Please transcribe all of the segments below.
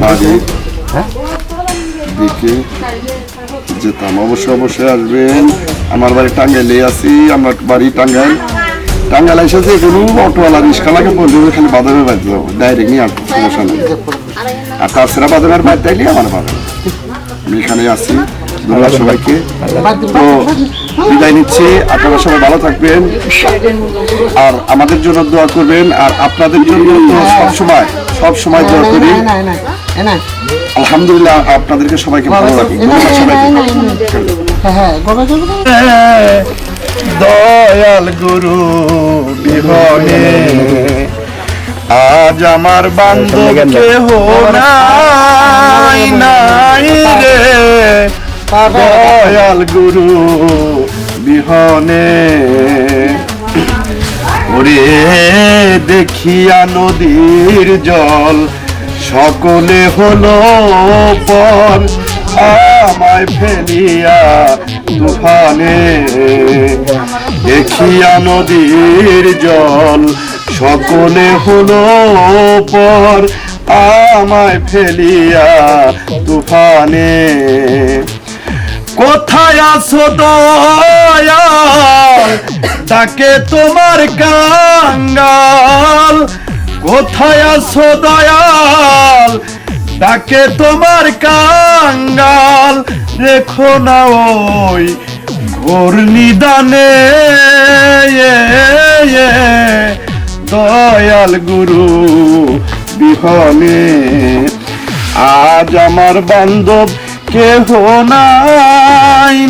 বাড়ির দিকে যেতাম। অবশ্যই আসবেন। আমার বাড়ি টাঙ্গাইলে আছি, আমার বাড়ি টাঙ্গাইল। টাঙ্গাইল এসে যে কোনো অটোওয়ালা রিক্সাওয়ালাকে বলবে খালি বাদামের বাড়ি যাবো, ডাইরেক্ট নিয়ে আসবো, সমস্যা নেই। আর তাছাড়া বাদামের বাড়ি চাইলে আমার পাবেন। আমি এখানে আছি। ধন্যবাদ সবাইকে। তো বিদায় নিচ্ছি, আপনারা সবাই ভালো থাকবেন আর আমাদের জন্য দোয়া করবেন। আর আপনাদের জন্য তো সবসময় দোয়া করি। আলহামদুলিল্লাহ, আপনাদেরকে সবাইকে ভালো লাগে। দয়াল গুরু বিহনে আজ আমার বান্ধব কেহ নাই রে। দয়াল গুরু বিহনে ওরে দেখিয়া নদীর জল সকলে হলো পর, আমায় ফেলিয়া তুফানে। দেখিয়া নদীর জল সকলে হলো পর, আমায় ফেলিয়া তুফানে। কোথায় আছো দয়াল, তাকে তোমার কাঙ্গাল। কোথায় আছো দয়াল, তাকে তোমার কাঙ্গাল। রেখো না ওই ঘোর নিদানে। দয়াল গুরু বিহনে আজ আমার বান্ধব কেহ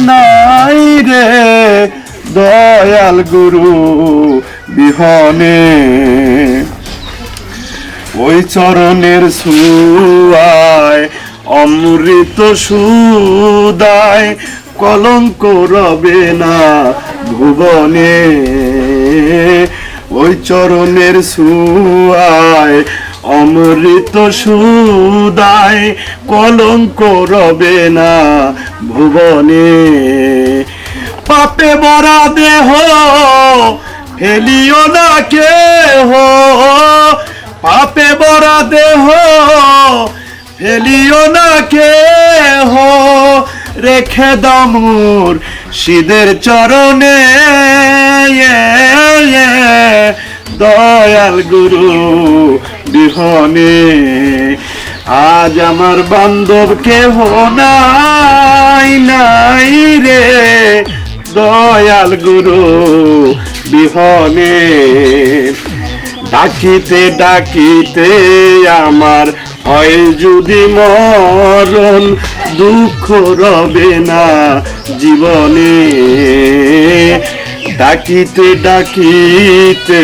নাই রে। দয়াল গুরু বিহনে ওই চরণের ছুয়ায় অমৃত সুদায়, কলঙ্ক রবে না ভুবনে। ওই চরণের ছুয়ায় অমৃত সুদায়, কলঙ্ক রবে না ভুবনে। পাপে ভরা দেহ ফেলিও না কেহ, পাপে ভরা দেহ ফেলিও না কেহ। রেখে দাও মুর্শিদের চরণে। দয়াল গুরু বিহনে আজ আমার বান্ধব কেহ নাই রে। দয়াল গুরু বিহনে ডাকিতে ডাকিতে আমার হয় যদি মরণ, দুঃখ রবে না জীবনে। ডাকিতে ডাকিতে